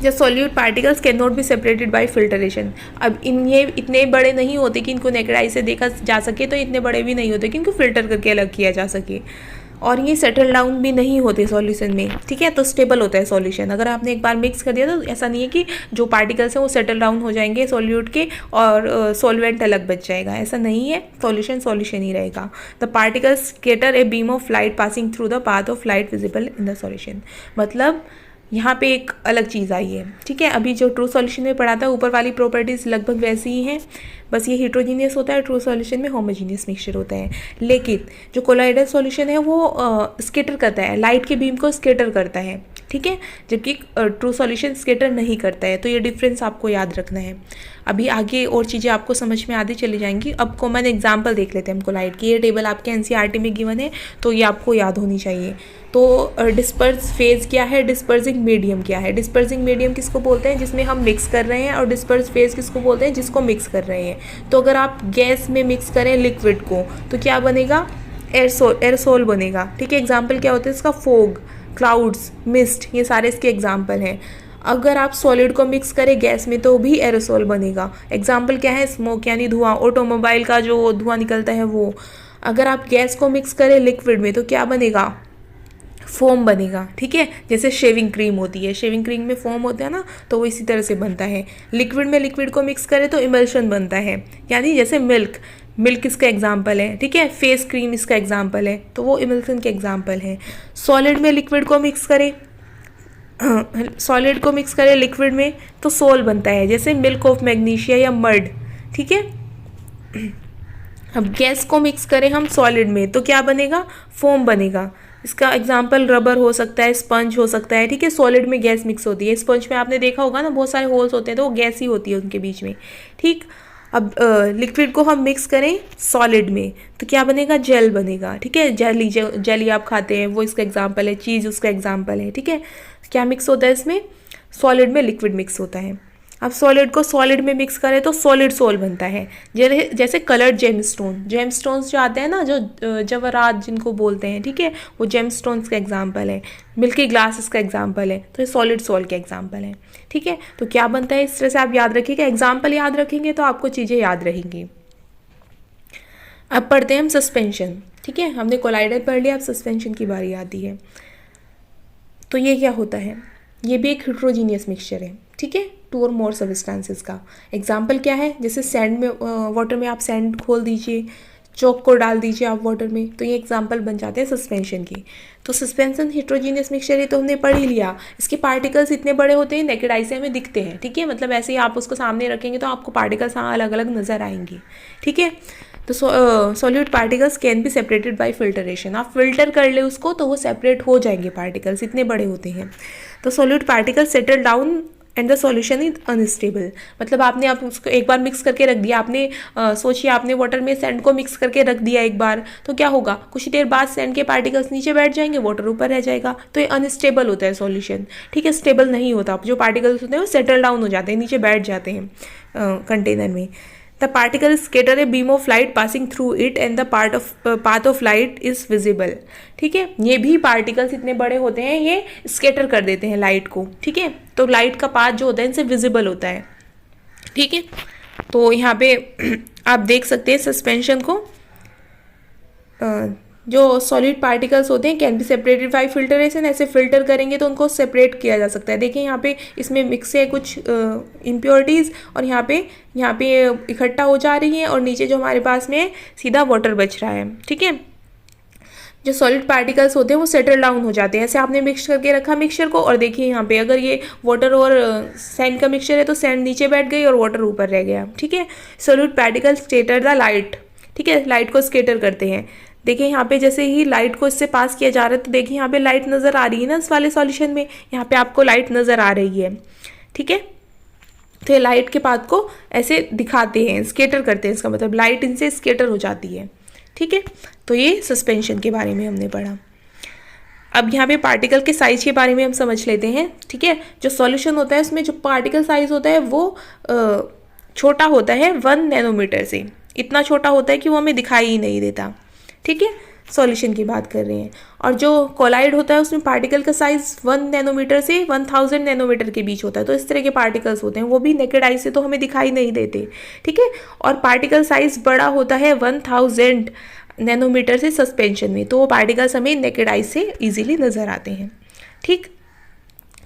जो solute particles can not be separated by filtration, अब ये इतने बड़े नहीं होते कि इनको नेकेड आई से देखा जा सके, तो इतने बड़े भी नहीं होते कि इनको फिल्टर करके अलग किया जा सके। और ये सेटल डाउन भी नहीं होते सॉल्यूशन में। ठीक है, तो स्टेबल होता है सॉल्यूशन। अगर आपने एक बार मिक्स कर दिया तो ऐसा नहीं है कि जो पार्टिकल्स हैं वो सेटल डाउन हो जाएंगे सॉल्यूट के और सॉल्वेंट अलग बच जाएगा, ऐसा नहीं है। सॉल्यूशन ही रहेगा। The particles scatter a beam of light passing through the path of light visible in the solution, मतलब यहाँ पे एक अलग चीज़ आई है। ठीक है, अभी जो ट्रू सॉल्यूशन में पढ़ा था ऊपर वाली प्रॉपर्टीज़ लगभग वैसी ही हैं, बस ये हेट्रोजीनियस होता है, ट्रू सॉल्यूशन में होमोजीनियस मिक्सचर होता है। लेकिन जो कोलाइडल सॉल्यूशन है वो स्कैटर करता है, लाइट के बीम को स्कैटर करता है। ठीक है, जबकि ट्रू सॉल्यूशन स्कैटर नहीं करता है। तो ये डिफरेंस आपको याद रखना है। अभी आगे और चीज़ें आपको समझ में आती चली जाएंगी। अब कॉमन एग्जांपल देख लेते हैं हम कोलाइड की। ये टेबल आपके एनसीईआरटी में गिवन है तो ये आपको याद होनी चाहिए। तो डिस्पर्स फेज क्या है, डिस्पर्सिंग मीडियम क्या है। डिस्पर्सिंग मीडियम किसको बोलते हैं, जिसमें हम मिक्स कर रहे हैं, और डिस्पर्स फेज किसको बोलते हैं, जिसको मिक्स कर रहे हैं। तो अगर आप गैस में मिक्स करें लिक्विड को तो क्या बनेगा, एयरसोल बनेगा। ठीक है, एग्जाम्पल क्या होता है इसका, फोग, क्लाउड्स, मिस्ट, ये सारे इसके एग्जाम्पल हैं। अगर आप सॉलिड को मिक्स करें गैस में तो भी एरोसोल बनेगा। एग्जाम्पल क्या है, स्मोक यानी धुआं, ऑटोमोबाइल का जो धुआं निकलता है वो। अगर आप गैस को मिक्स करें लिक्विड में तो क्या बनेगा, फोम बनेगा। ठीक है, जैसे शेविंग क्रीम होती है, शेविंग क्रीम में फोम होता है ना, तो वो इसी तरह से बनता है। लिक्विड में लिक्विड को मिक्स करें तो इमल्शन बनता है, यानी जैसे मिल्क इसका एग्जाम्पल है। ठीक है, फेस क्रीम इसका एग्जाम्पल है, तो वो इमल्सन के एग्जाम्पल है। सॉलिड में लिक्विड को मिक्स करें, सॉलिड को मिक्स करें लिक्विड में तो सोल बनता है, जैसे मिल्क ऑफ मैग्नीशिया या मर्ड। ठीक है, अब गैस को मिक्स करें हम सॉलिड में तो क्या बनेगा, फोम बनेगा। इसका एग्जाम्पल रबर हो सकता है, स्पंज हो सकता है। ठीक है, सॉलिड में गैस मिक्स होती है। स्पंज में आपने देखा होगा ना, बहुत सारे होल्स होते हैं तो वो गैस ही होती है उनके बीच में। ठीक, अब लिक्विड को हम मिक्स करें सॉलिड में तो क्या बनेगा, जेल बनेगा। ठीक है, जेली आप खाते हैं वो इसका एग्जाम्पल है, चीज़ उसका एग्जाम्पल है। ठीक है, क्या मिक्स होता है इसमें, सॉलिड में लिक्विड मिक्स होता है। अब सॉलिड को सॉलिड में मिक्स करें तो सॉलिड सोल बनता है। जैसे कलर्ड जेमस्टोन्स जो आते हैं ना, जो जवाहरात जिनको बोलते हैं। ठीक है, वो जेमस्टोन्स का एग्जाम्पल है। मिल्की ग्लास इसका एग्जाम्पल है, तो ये सॉलिड सोल के एग्जाम्पल है। ठीक है, तो क्या बनता है, इस तरह से आप याद रखिएगा। एग्जाम्पल याद रखेंगे तो आपको चीज़ें याद रहेंगी। अब पढ़ते हैं हम सस्पेंशन। ठीक है, हमने कोलाइडल पढ़ लिया, अब सस्पेंशन की बारी आती है। तो ये क्या होता है, ये भी एक हेट्रोजीनियस मिक्सचर है। ठीक है, 2 और मोर सब्सटेंसेस का। एग्जाम्पल क्या है, जैसे सैंड में, वाटर में आप सैंड खोल दीजिए, चौक को डाल दीजिए आप वाटर में, तो ये एग्जाम्पल बन जाते हैं सस्पेंशन की। तो सस्पेंशन हेट्रोजीनियस मिक्सचर है तो हमने पढ़ ही लिया। इसके पार्टिकल्स इतने बड़े होते हैं, नेकेड आई से हमें दिखते हैं। ठीक है, मतलब ऐसे ही आप उसको सामने रखेंगे तो आपको पार्टिकल्स अलग अलग नजर आएंगे। ठीक है, तो solute particles can be separated by filtration, आप फिल्टर कर ले उसको तो वो सेपरेट हो जाएंगे पार्टिकल्स, इतने बड़े होते हैं। तो solute particles settle down and the solution is unstable, मतलब आपने आप उसको एक बार मिक्स करके रख दिया। आपने सोचिए आपने वाटर में सैंड को मिक्स करके रख दिया एक बार, तो क्या होगा, कुछ देर बाद सैंड के पार्टिकल्स नीचे बैठ जाएंगे, वाटर ऊपर रह जाएगा। तो ये अनस्टेबल होता है सॉल्यूशन। ठीक है, स्टेबल नहीं होता, जो पार्टिकल्स होते हैं वो सेटल डाउन हो जाते हैं, नीचे बैठ जाते हैं कंटेनर में। The particle scatter a beam of light passing through it and the path of light is visible। ठीक है, ये भी पार्टिकल्स इतने बड़े होते हैं, ये स्केटर कर देते हैं लाइट को। ठीक है, तो लाइट का पाथ जो होता है इनसे विजिबल होता है। ठीक है, तो यहाँ पे आप देख सकते हैं सस्पेंशन को, जो सॉलिड पार्टिकल्स होते हैं can be separated by filtration, ऐसे फिल्टर करेंगे तो उनको सेपरेट किया जा सकता है। देखिए यहाँ पे इसमें मिक्स है कुछ इम्प्योरिटीज़, और यहाँ पे इकट्ठा हो जा रही है, और नीचे जो हमारे पास में सीधा वाटर बच रहा है। ठीक है, जो सॉलिड पार्टिकल्स होते हैं वो सेटल डाउन हो जाते हैं। ऐसे आपने मिक्स करके रखा मिक्सचर को, और देखिए यहाँ पे अगर ये वाटर और सैंड का मिक्सचर है तो सैंड नीचे बैठ गई और वाटर ऊपर रह गया। ठीक है, solid particles scatter the light. ठीक है, लाइट को स्केटर करते हैं। देखिए यहाँ पे जैसे ही लाइट को इससे पास किया जा रहा है तो देखिए यहाँ पे लाइट नज़र आ रही है ना, इस वाले सॉल्यूशन में यहाँ पे आपको लाइट नज़र आ रही है। ठीक है, तो ये लाइट के पाथ को ऐसे दिखाते हैं, स्केटर करते हैं, इसका मतलब लाइट इनसे स्केटर हो जाती है। ठीक है, तो ये सस्पेंशन के बारे में हमने पढ़ा। अब यहाँ पे पार्टिकल के साइज के बारे में हम समझ लेते हैं। ठीक है, जो सॉल्यूशन होता है उसमें जो पार्टिकल साइज होता है वो छोटा होता है 1 नैनोमीटर से, इतना छोटा होता है कि वो हमें दिखाई ही नहीं देता। ठीक है, सॉल्यूशन की बात कर रहे हैं। और जो कोलाइड होता है उसमें पार्टिकल का साइज 1 नैनोमीटर से 1000 नैनोमीटर के बीच होता है। तो इस तरह के पार्टिकल्स होते हैं, वो भी नेकेड आई से तो हमें दिखाई नहीं देते। ठीक है, और पार्टिकल साइज बड़ा होता है 1000 नैनोमीटर से सस्पेंशन में, तो वो पार्टिकल्स हमें नेकेड आई से ईजिली नज़र आते हैं। ठीक,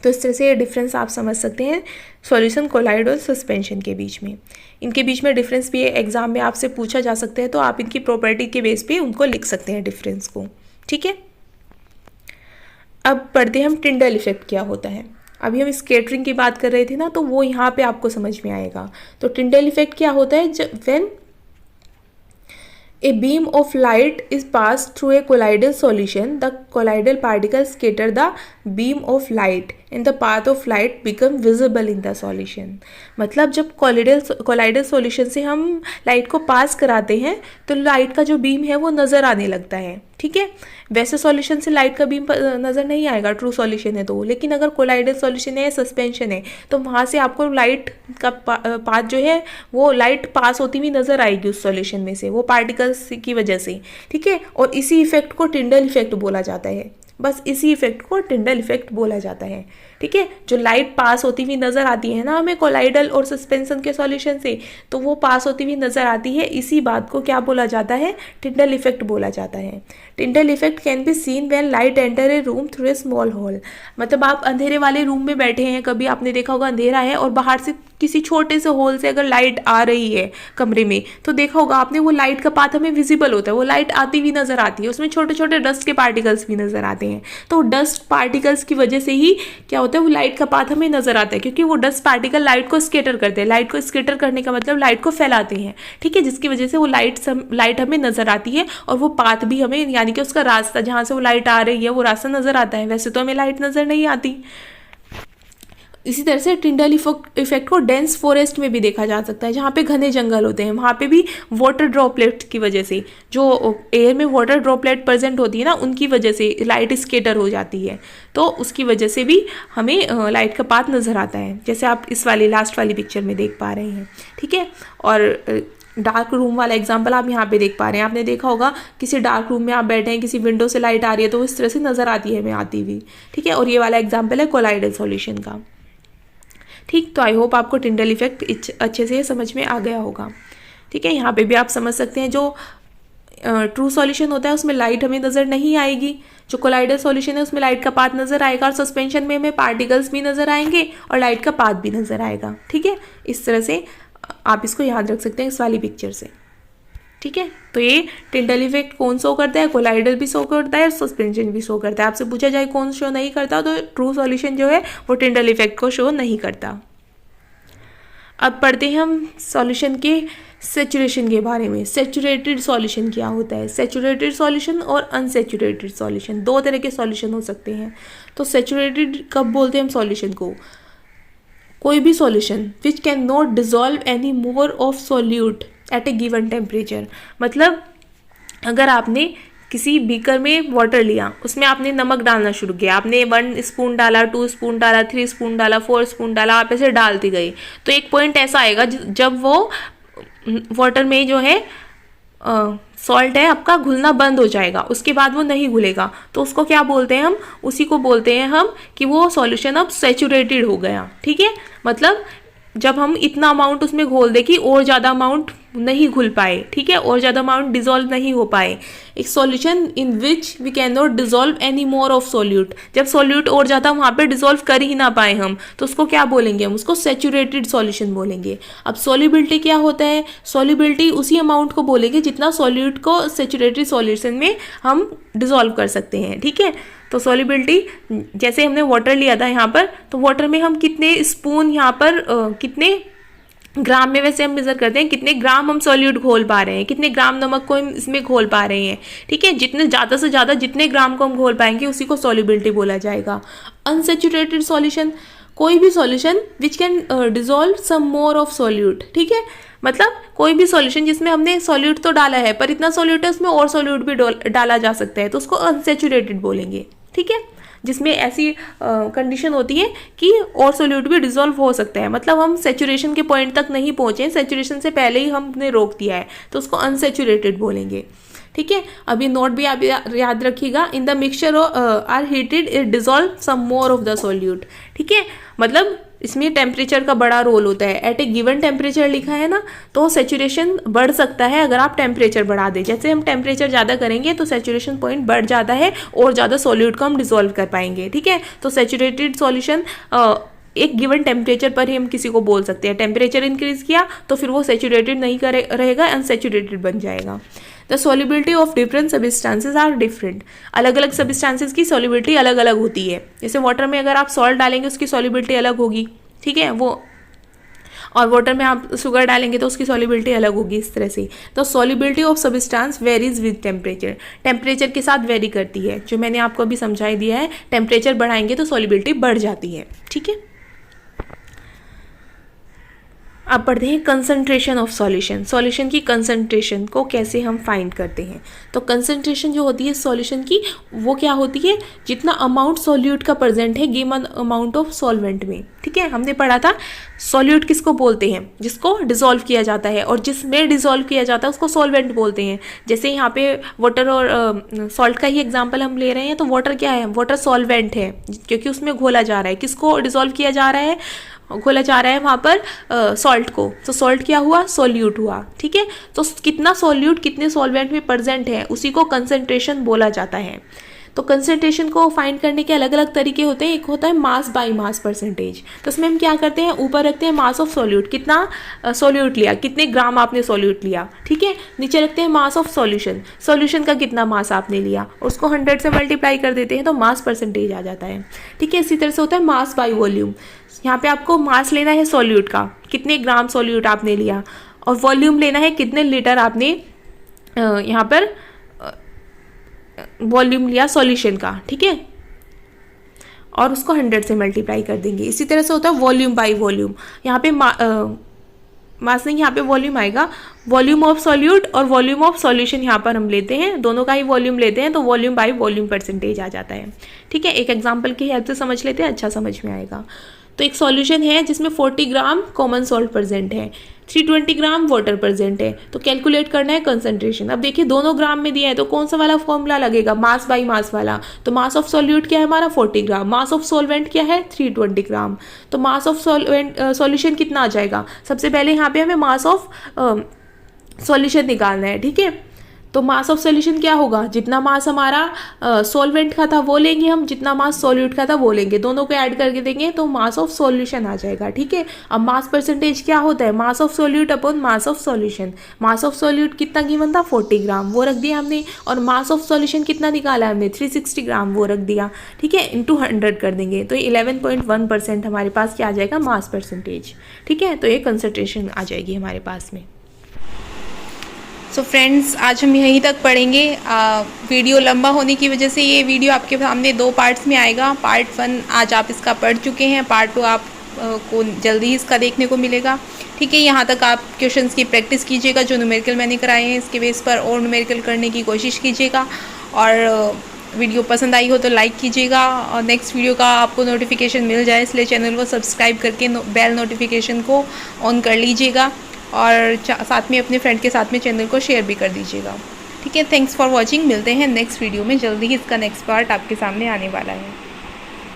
तो इस तरह से ये डिफरेंस आप समझ सकते हैं सॉल्यूशन, कोलाइड और सस्पेंशन के बीच में। इनके बीच में डिफरेंस भी एग्जाम में आपसे पूछा जा सकता है, तो आप इनकी प्रॉपर्टी के बेस पे उनको लिख सकते हैं डिफरेंस को। ठीक है, अब पढ़ते हैं हम टिंडल इफेक्ट क्या होता है। अभी हम स्कैटरिंग की बात कर रहे थे ना, तो वो यहाँ पे आपको समझ में आएगा। तो टिंडल इफेक्ट क्या होता है, when a beam of light is passed through a colloidal solution, the colloidal particles scatter the beam of light and the path of light become visible in the solution। मतलब जब colloidal solution से हम light को पास कराते हैं तो light का जो बीम है वो नज़र आने लगता है। ठीक है, वैसे सॉल्यूशन से लाइट का बीम नज़र नहीं आएगा, ट्रू सॉल्यूशन है तो, लेकिन अगर कोलाइडल सॉल्यूशन है, सस्पेंशन है, तो वहाँ से आपको लाइट का पाथ जो है वो लाइट पास होती हुई नज़र आएगी उस सॉल्यूशन में से, वो पार्टिकल्स की वजह से। ठीक है, और इसी इफेक्ट को टिंडल इफेक्ट बोला जाता है। बस इसी इफेक्ट को टिंडल इफेक्ट बोला जाता है। ठीक है, जो लाइट पास होती हुई नज़र आती है ना हमें कोलाइडल और सस्पेंशन के सॉल्यूशन से, तो वो पास होती हुई नज़र आती है, इसी बात को क्या बोला जाता है, टिंडल इफेक्ट बोला जाता है। Tyndall effect can be seen when light enter a room through a small hole. मतलब आप अंधेरे वाले रूम में बैठे हैं, कभी आपने देखा होगा अंधेरा है और बाहर से किसी छोटे से होल से अगर लाइट आ रही है कमरे में, तो देखा होगा आपने वो लाइट का पाथ हमें विजिबल होता है, वो लाइट आती हुई नज़र आती है, उसमें छोटे छोटे डस्ट के पार्टिकल्स भी नज़र आते हैं। तो डस्ट पार्टिकल्स की वजह से ही क्या होता है, वो लाइट का पाथ हमें नज़र आता है, क्योंकि वो डस्ट पार्टिकल लाइट को स्केटर करते हैं। लाइट को स्केटर करने का मतलब लाइट को फैलाते हैं। ठीक है, जिसकी वजह से वो लाइट हमें नज़र आती है, और वो पाथ भी हमें, यानी कि उसका रास्ता जहाँ से वो लाइट आ रही है वो रास्ता नज़र आता है। वैसे तो हमें लाइट नज़र नहीं आती। इसी तरह से टिंडल इफेक्ट को डेंस फॉरेस्ट में भी देखा जा सकता है, जहाँ पे घने जंगल होते हैं, वहाँ पे भी वाटर ड्रॉपलेट की वजह से, जो एयर में वाटर ड्रॉपलेट प्रेजेंट होती है ना, उनकी वजह से लाइट स्केटर हो जाती है, तो उसकी वजह से भी हमें लाइट का पाथ नज़र आता है, जैसे आप इस वाली लास्ट वाली पिक्चर में देख पा रहे हैं। ठीक है, और डार्क रूम वाला एग्जाम्पल आप यहाँ पे देख पा रहे हैं। आपने देखा होगा किसी डार्क रूम में आप बैठे हैं, किसी विंडो से लाइट आ रही है तो इस तरह से नज़र आती है हमें आती हुई। ठीक है, और ये वाला एग्जाम्पल है कोलाइडल सॉल्यूशन का। ठीक, तो आई होप आपको टिंडल इफेक्ट अच्छे से समझ में आ गया होगा। ठीक है, यहाँ पे भी आप समझ सकते हैं, जो ट्रू सॉल्यूशन होता है उसमें लाइट हमें नज़र नहीं आएगी, जो कोलाइडल सॉल्यूशन है उसमें लाइट का पाथ नज़र आएगा, और सस्पेंशन में हमें पार्टिकल्स भी नज़र आएंगे और लाइट का पाथ भी नज़र आएगा। ठीक है, इस तरह से आप इसको याद रख सकते हैं इस वाली पिक्चर से। ठीक है, तो ये टिंडल इफेक्ट कौन शो करता है, कोलाइडल भी शो करता है और सस्पेंशन भी शो करता है। आपसे पूछा जाए कौन शो नहीं करता, तो ट्रू सॉल्यूशन जो है वो टिंडल इफेक्ट को शो नहीं करता। अब पढ़ते हैं हम सॉल्यूशन के सेचुरेशन के बारे में। सेचुरेटेड सॉल्यूशन क्या होता है, सेचुरेटेड सॉल्यूशन और अनसेचुरेटेड सॉल्यूशन, दो तरह के सॉल्यूशन हो सकते हैं। तो सेचुरेटेड कब बोलते हैं हम सॉल्यूशन को, कोई भी solution which can not dissolve any more of solute at a given temperature. मतलब अगर आपने किसी बीकर में वाटर लिया, उसमें आपने नमक डालना शुरू किया, आपने 1 स्पून डाला, 2 स्पून डाला, 3 स्पून डाला, 4 स्पून डाला, आप ऐसे डालती गई, तो एक पॉइंट ऐसा आएगा जब वो वाटर में जो है सॉल्ट है आपका घुलना बंद हो जाएगा, उसके बाद वो नहीं घुलेगा, तो उसको क्या बोलते हैं हम, उसी को बोलते हैं हम कि वो सॉल्यूशन अब सैचुरेटेड हो गया। ठीक है, मतलब जब हम इतना अमाउंट उसमें घोल दे कि और ज़्यादा अमाउंट नहीं घुल पाए, ठीक है, और ज़्यादा अमाउंट डिजोल्व नहीं हो पाए। एक solution in which we can not dissolve any more of solute, जब सॉल्यूट और ज़्यादा वहाँ पे डिजोल्व कर ही ना पाए हम, तो उसको क्या बोलेंगे, हम उसको सैचुरेटेड सॉल्यूशन बोलेंगे। अब सॉल्युबिलिटी क्या होता है, सॉल्युबिलिटी उसी अमाउंट को बोलेंगे जितना सॉल्यूट को सैचुरेटेड सॉल्यूशन में हम डिजोल्व कर सकते हैं, ठीक है। तो सॉल्युबिलिटी जैसे हमने वाटर लिया था यहाँ पर, तो वाटर में हम कितने स्पून यहाँ पर कितने ग्राम में वैसे हम मेजर करते हैं, कितने ग्राम हम सॉल्यूट घोल पा रहे हैं, कितने ग्राम नमक को हम इसमें घोल पा रहे हैं, ठीक है। जितने ज़्यादा से ज़्यादा जितने ग्राम को हम घोल पाएंगे उसी को सॉल्युबिलिटी बोला जाएगा। अनसैचुरेटेड सॉल्यूशन, कोई भी solution which can dissolve some more of solute, ठीक है, मतलब कोई भी सॉल्यूशन जिसमें हमने सॉल्यूट तो डाला है पर इतना सॉल्यूट है उसमें और सॉल्यूट भी डाला जा सकता है, तो उसको अनसैचुरेटेड बोलेंगे, ठीक है। जिसमें ऐसी कंडीशन होती है कि और सॉल्यूट भी डिजोल्व हो सकता है, मतलब हम सैचुरेशन के पॉइंट तक नहीं पहुंचे, सैचुरेशन से पहले ही हमने रोक दिया है, तो उसको अनसैचुरेटेड बोलेंगे, ठीक है। अभी नोट भी आप याद रखिएगा, in the mixture are heated it dissolve some more of the solute, ठीक है। मतलब इसमें टेम्परेचर का बड़ा रोल होता है। एट ए गिवन टेम्परेचर लिखा है ना, तो सैचुरेशन बढ़ सकता है अगर आप टेम्परेचर बढ़ा दें। जैसे हम टेम्परेचर ज़्यादा करेंगे तो सैचुरेशन पॉइंट बढ़ जाता है और ज़्यादा सॉल्यूट को हम डिसॉल्व कर पाएंगे, ठीक है। तो सैचुरेटेड सॉल्यूशन एक गिवन टेम्परेचर पर ही हम किसी को बोल सकते हैं। टेम्परेचर इंक्रीज किया तो फिर वो सैचुरेटेड नहीं रहेगा, अनसैचुरेटेड बन जाएगा। The solubility of different substances are different, अलग अलग सबस्टांसेस की सॉल्युबिलिटी अलग अलग होती है। जैसे वाटर में अगर आप सॉल्ट डालेंगे उसकी सॉल्युबिलिटी अलग होगी, ठीक है, वो, और वाटर में आप शुगर डालेंगे तो उसकी सॉल्युबिलिटी अलग होगी, इस तरह से। तो solubility of substance varies with temperature, temperature के साथ वेरी करती है, जो मैंने आपको अभी समझाई दिया है। टेम्परेचर बढ़ाएंगे तो सॉल्युबिलिटी बढ़ जाती है, ठीक है। अब पढ़ते हैं कंसंट्रेशन ऑफ सॉल्यूशन, सॉल्यूशन की कंसंट्रेशन को कैसे हम फाइंड करते हैं। तो कंसंट्रेशन जो होती है सॉल्यूशन की, वो क्या होती है, जितना अमाउंट सॉल्यूट का प्रेजेंट है गिवन अमाउंट ऑफ सॉल्वेंट में, ठीक है। हमने पढ़ा था सॉल्यूट किसको बोलते हैं, जिसको डिसॉल्व किया जाता है, और जिसमें डिसॉल्व किया जाता है उसको सॉल्वेंट बोलते हैं। जैसे यहाँ पे वाटर और सॉल्ट का ही एग्जाम्पल हम ले रहे हैं, तो वाटर क्या है, वाटर सॉल्वेंट है क्योंकि उसमें घोला जा रहा है। किसको डिसॉल्व किया जा रहा है, घोला जा रहा है वहाँ पर सॉल्ट को, तो सॉल्ट क्या हुआ, सॉल्यूट हुआ, ठीक है। तो कितना सॉल्यूट कितने सॉल्वेंट में प्रेजेंट है उसी को कंसंट्रेशन बोला जाता है। तो कंसंट्रेशन को फाइंड करने के अलग अलग तरीके होते हैं। एक होता है मास बाय मास परसेंटेज, तो उसमें हम क्या करते हैं, ऊपर रखते हैं मास ऑफ सॉल्यूट, कितना सॉल्यूट लिया, कितने ग्राम आपने सॉल्यूट लिया, ठीक है। नीचे रखते हैं मास ऑफ सॉल्यूशन, सॉल्यूशन का कितना मास आपने लिया, उसको 100 से मल्टीप्लाई कर देते हैं तो मास परसेंटेज आ जाता है, ठीक है। इसी तरह से होता है मास बाय वॉल्यूम, यहाँ पे आपको मास लेना है सॉल्यूट का, कितने ग्राम सॉल्यूट आपने लिया, और वॉल्यूम लेना है कितने लीटर आपने यहाँ पर वॉल्यूम लिया सॉल्यूशन का, ठीक है, और उसको 100 से मल्टीप्लाई कर देंगे। इसी तरह से होता है वॉल्यूम बाय वॉल्यूम, यहाँ पे मास नहीं, यहाँ पे वॉल्यूम आएगा, वॉल्यूम ऑफ सॉल्यूट और वॉल्यूम ऑफ सॉल्यूशन यहाँ पर हम लेते हैं, दोनों का ही वॉल्यूम लेते हैं, तो वॉल्यूम बाय वॉल्यूम परसेंटेज आ जाता है, ठीक है। एक एग्जांपल की हेल्प से समझ लेते हैं, अच्छा समझ में आएगा। तो एक सॉल्यूशन है जिसमें 40 ग्राम कॉमन सॉल्ट प्रेजेंट है, 320 ग्राम वाटर प्रेजेंट है, तो कैलकुलेट करना है कंसंट्रेशन। अब देखिए दोनों ग्राम में दिया है तो कौन सा वाला फॉर्मूला लगेगा, मास बाय मास वाला। तो मास ऑफ सॉल्यूट क्या है हमारा 40 ग्राम, मास ऑफ सॉल्वेंट क्या है 320 ग्राम, तो मास ऑफ सॉल्यूशन कितना आ जाएगा। सबसे पहले यहाँ पे हमें मास ऑफ सॉल्यूशन निकालना है, ठीक है। तो मास ऑफ सॉल्यूशन क्या होगा, जितना मास हमारा सॉल्वेंट का था वो लेंगे हम, जितना मास सॉल्यूट का था वो लेंगे, दोनों को ऐड करके देंगे तो मास ऑफ सॉल्यूशन आ जाएगा, ठीक है। अब मास परसेंटेज क्या होता है, mass of solute upon mass of solution. Mass of solute कितना गिवन था 40 ग्राम, वो रख दिया हमने, और मास ऑफ सॉल्यूशन कितना निकाला हमने 360 ग्राम, वो रख दिया, ठीक है, इंटू 100 कर देंगे तो 11.1% हमारे पास क्या आ जाएगा, मास परसेंटेज, ठीक है। तो ये कंसंट्रेशन आ जाएगी हमारे पास में। सो फ्रेंड्स, आज हम यहीं तक पढ़ेंगे। वीडियो लंबा होने की वजह से ये वीडियो आपके सामने 2 पार्ट्स में आएगा। पार्ट 1 आज आप इसका पढ़ चुके हैं, पार्ट 2 आप को जल्दी ही इसका देखने को मिलेगा, ठीक है। यहाँ तक आप क्वेश्चंस की प्रैक्टिस कीजिएगा, जो न्यूमेरिकल मैंने कराए हैं इसके बेस पर और न्यूमेरिकल करने की कोशिश कीजिएगा, और वीडियो पसंद आई हो तो लाइक कीजिएगा, और नेक्स्ट वीडियो का आपको नोटिफिकेशन मिल जाए इसलिए चैनल को सब्सक्राइब करके बेल नोटिफिकेशन को ऑन कर लीजिएगा, और साथ में अपने फ्रेंड के साथ में चैनल को शेयर भी कर दीजिएगा, ठीक है। थैंक्स फॉर वॉचिंग, मिलते हैं नेक्स्ट वीडियो में, जल्दी ही इसका नेक्स्ट पार्ट आपके सामने आने वाला है।